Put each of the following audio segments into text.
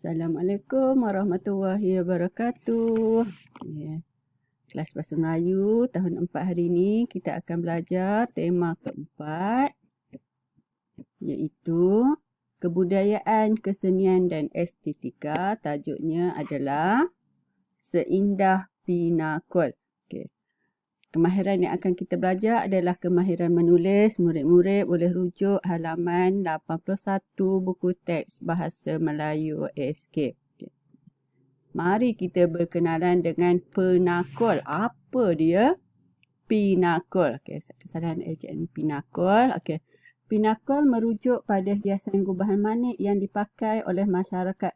Assalamualaikum warahmatullahi wabarakatuh. Kelas Bahasa Melayu tahun 4 hari ini kita akan belajar tema keempat, iaitu kebudayaan, kesenian dan estetika. Tajuknya adalah Seindah Pinakol. Kemahiran yang akan kita belajar adalah kemahiran menulis. Murid-murid boleh rujuk halaman 81 buku teks Bahasa Melayu ASK. Mari kita berkenalan dengan penakol. Apa dia? Pinakol. Kesalahan ejaan pinakol. Pinakol merujuk pada hiasan gubahan manik yang dipakai oleh masyarakat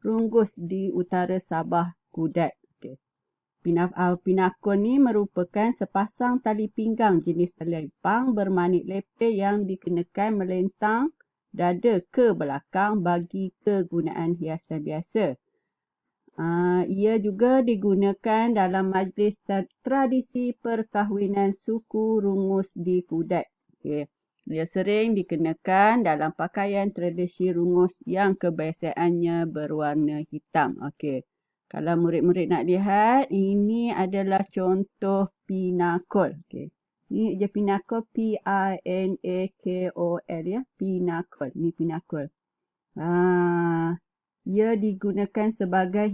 Runggus di utara Sabah, Kudat. Pinakol ni merupakan sepasang tali pinggang jenis selempang bermanik lepeh yang dikenakan melentang dada ke belakang bagi kegunaan hiasan biasa. Ia juga digunakan dalam majlis tradisi perkahwinan suku Rungus di Kudat. Ia sering dikenakan dalam pakaian tradisi Rungus yang kebiasaannya berwarna hitam. Kalau murid-murid nak lihat, ini adalah contoh pinakol. Ni je pinakol, P-I-N-A-K-O-L ya. Pinakol. Ni pinakol. Ia digunakan sebagai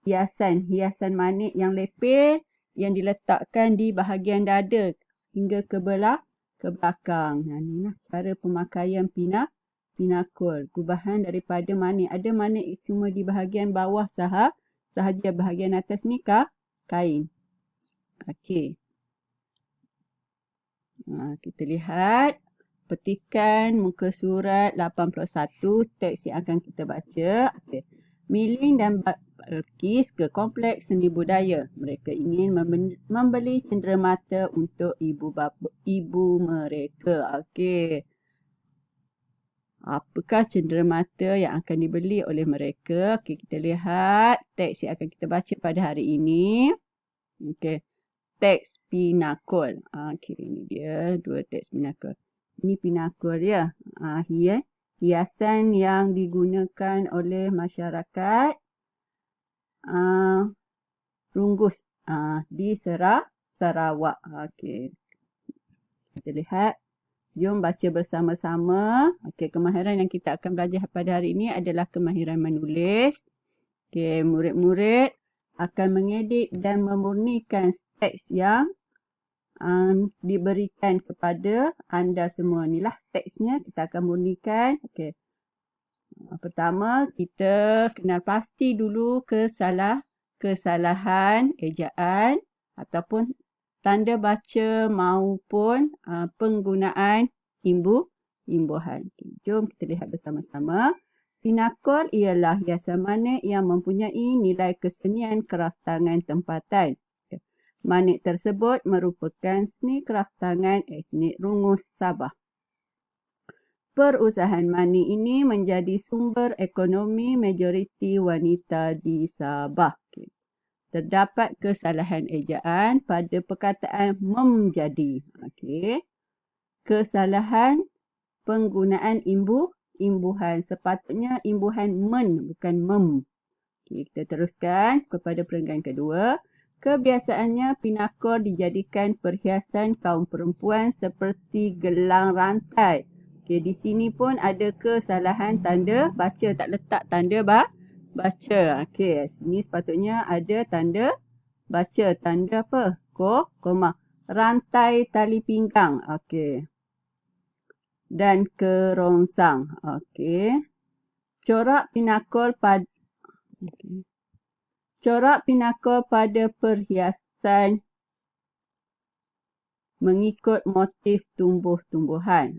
hiasan manik yang lepeh yang diletakkan di bahagian dada hingga ke belakang. Inilah cara pemakaian pinakol. Gubahan daripada manik. Ada manik cuma di bahagian bawah sahaja, bahagian atas ni kain. Kita lihat petikan muka surat 81 teks yang akan kita baca. Miling dan Balkis ke kompleks seni budaya. Mereka ingin membeli cenderamata untuk ibu mereka. Apakah cenderamata yang akan dibeli oleh mereka? Kita lihat teks yang akan kita baca pada hari ini. Teks pinakol. Ini dia dua teks pinakol. Ini pinakol ya. Hiasan yang digunakan oleh masyarakat Runggus di Sarawak. Kita lihat. Jom baca bersama-sama. Kemahiran yang kita akan belajar pada hari ini adalah kemahiran menulis. Murid-murid akan mengedit dan memurnikan teks yang diberikan kepada anda semua. Inilah teksnya, kita akan murnikan. Pertama, kita kenal pasti dulu kesalahan ejaan ataupun tanda baca maupun penggunaan imbuhan. Jom kita lihat bersama-sama. Pinakol ialah hiasan manik yang mempunyai nilai kesenian kraftangan tempatan. Manik tersebut merupakan seni kraftangan etnik Rungus Sabah. Perusahaan manik ini menjadi sumber ekonomi majoriti wanita di Sabah. Terdapat kesalahan ejaan pada perkataan menjadi. Kesalahan penggunaan imbuhan. Sepatutnya imbuhan men, bukan mem. Kita teruskan kepada perenggan kedua. Kebiasaannya pinakol dijadikan perhiasan kaum perempuan seperti gelang rantai. Di sini pun ada kesalahan tanda baca. Tak letak tanda baca. Sini sepatutnya ada tanda baca. Tanda apa? Koma. Rantai tali pinggang. Dan kerongsang. Corak pinakol pada perhiasan mengikut motif tumbuh-tumbuhan,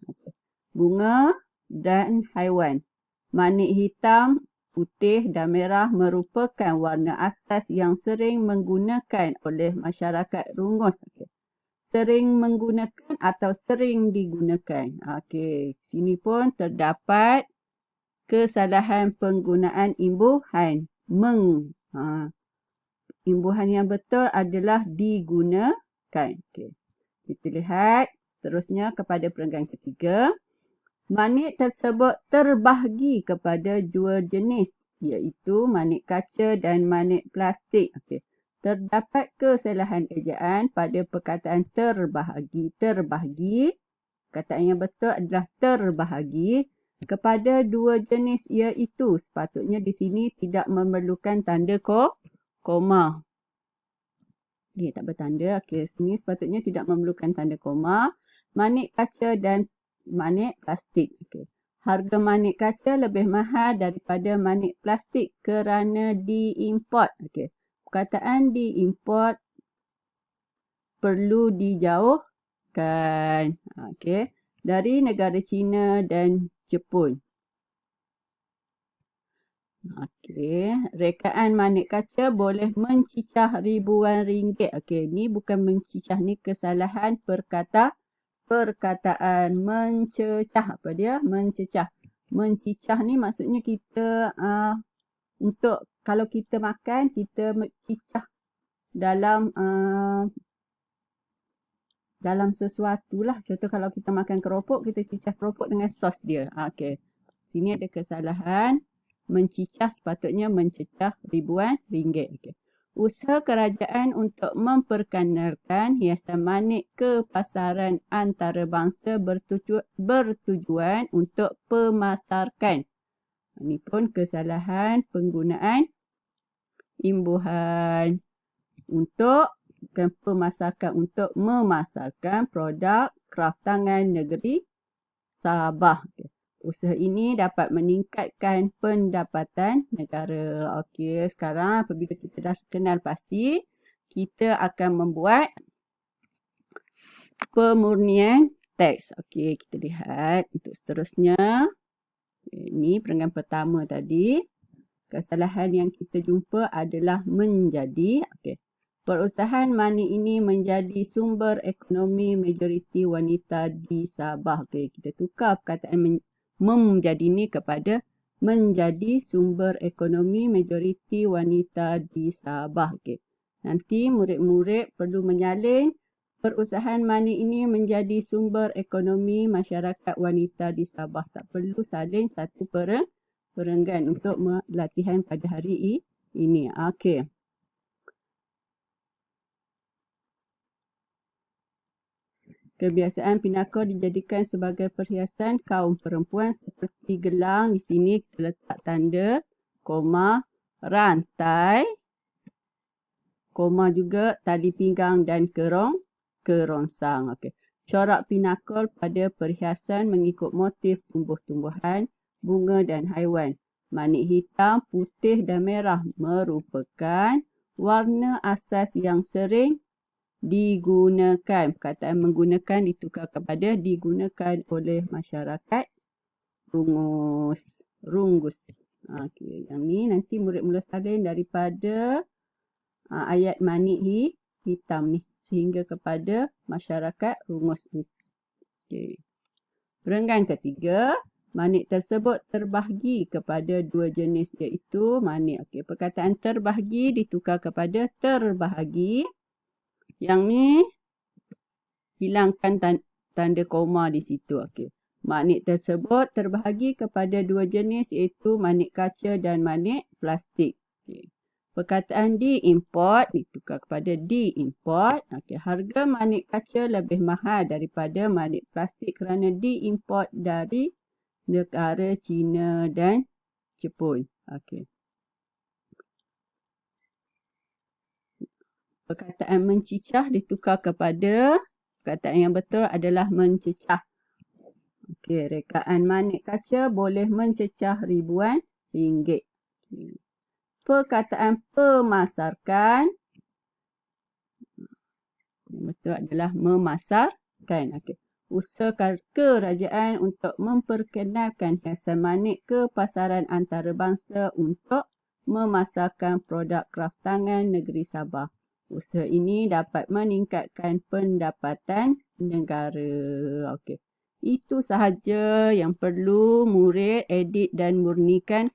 bunga dan haiwan. Manik hitam, putih dan merah merupakan warna asas yang sering menggunakan oleh masyarakat Rungus. Sering menggunakan atau sering digunakan. Sini pun terdapat kesalahan penggunaan imbuhan. Imbuhan yang betul adalah digunakan. Kita lihat seterusnya kepada perenggan ketiga. Manik tersebut terbahagi kepada dua jenis, iaitu manik kaca dan manik plastik. Okey. Terdapat kesalahan ejaan pada perkataan terbahagi. Terbahagi, perkataan yang betul adalah terbahagi kepada dua jenis, iaitu sepatutnya di sini tidak memerlukan tanda koma. Okey, tak bertanda. Okey, sini sepatutnya tidak memerlukan tanda koma. Manik kaca dan manik plastik. Okay. Harga manik kaca lebih mahal daripada manik plastik kerana diimport. Okay. Perkataan diimport perlu dijauhkan. Okay. Dari negara China dan Jepun. Okay. Rekaan manik kaca boleh mencicah ribuan ringgit. Okay. Ni bukan mencicah, ni kesalahan perkataan mencecah. Apa dia? Mencecah. Mencicah ni maksudnya kita untuk kalau kita makan, kita cicah dalam sesuatu lah. Contoh kalau kita makan keropok, kita cicah keropok dengan sos dia. Okey. Sini ada kesalahan. Mencicah sepatutnya mencecah ribuan ringgit. Okey. Usaha kerajaan untuk memperkenalkan hiasan manik ke pasaran antarabangsa bertujuan untuk pemasarkan. Ini pun kesalahan penggunaan imbuhan untuk pemasarkan, untuk memasarkan produk kraftangan negeri Sabah. Usaha ini dapat meningkatkan pendapatan negara. Okey, sekarang apabila kita dah kenal pasti, kita akan membuat pemurnian teks. Okey, kita lihat untuk seterusnya. Ini perenggan pertama tadi. Kesalahan yang kita jumpa adalah menjadi. Okey. Perusahaan manik ini menjadi sumber ekonomi majoriti wanita di Sabah. Okey, kita tukar perkataan menjadi ni kepada menjadi sumber ekonomi majoriti wanita di Sabah. Okay. Nanti murid-murid perlu menyalin perusahaan manik ini menjadi sumber ekonomi masyarakat wanita di Sabah. Tak perlu salin satu perenggan untuk latihan pada hari ini. Okey. Kebiasaan pinakor dijadikan sebagai perhiasan kaum perempuan seperti gelang. Di sini kita letak tanda koma, rantai, koma juga tali pinggang dan kerongsang. Okey. Corak pinakor pada perhiasan mengikut motif tumbuh-tumbuhan, bunga dan haiwan. Manik hitam, putih dan merah merupakan warna asas yang sering digunakan. Perkataan menggunakan ditukar kepada digunakan oleh masyarakat Runggus. Okey, yang ni nanti murid mula salin daripada ayat manik hitam ni sehingga kepada masyarakat Rungus ni. Okey. Perenggan ketiga, manik tersebut terbahagi kepada dua jenis, iaitu manik. Okey, perkataan terbahagi ditukar kepada terbahagi. Yang ni hilangkan tanda koma di situ. Okey. Manik tersebut terbahagi kepada dua jenis, iaitu manik kaca dan manik plastik. Okey. Perkataan diimport ditukar kepada diimport. Okey. Harga manik kaca lebih mahal daripada manik plastik kerana diimport dari negara China dan Jepun. Okey. Perkataan mencicah ditukar kepada perkataan yang betul adalah mencecah. Okey, rekaan manik kaca boleh mencecah ribuan ringgit. Perkataan pemasarkan yang betul adalah memasarkan. Okey. Usaha kerajaan untuk memperkenalkan hiasan manik ke pasaran antarabangsa untuk memasarkan produk kraftangan negeri Sabah. Usaha ini dapat meningkatkan pendapatan negara. Okey. Itu sahaja yang perlu murid edit dan murnikan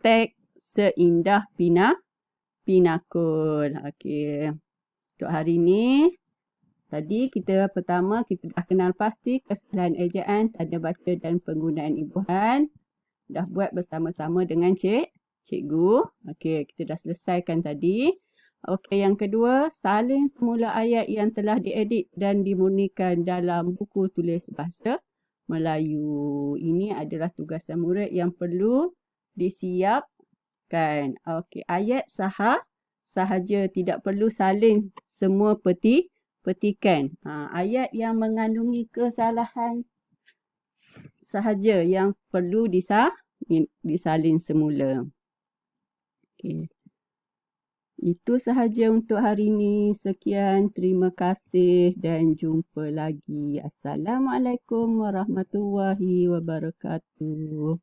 teks seindah pinakul. Okey. Untuk hari ini Tadi pertama kita dah kenal pasti kesalahan ejaan, tanda baca dan penggunaan imbuhan. Dah buat bersama-sama dengan cikgu. Okey, kita dah selesaikan tadi. Okey, yang kedua, salin semula ayat yang telah diedit dan dimurnikan dalam buku tulis bahasa Melayu. Ini adalah tugasan murid yang perlu disiapkan. Okey, ayat sahaja, tidak perlu salin semua petikan. Ayat yang mengandungi kesalahan sahaja yang perlu disalin semula. Okey. Itu sahaja untuk hari ini. Sekian, terima kasih dan jumpa lagi. Assalamualaikum warahmatullahi wabarakatuh.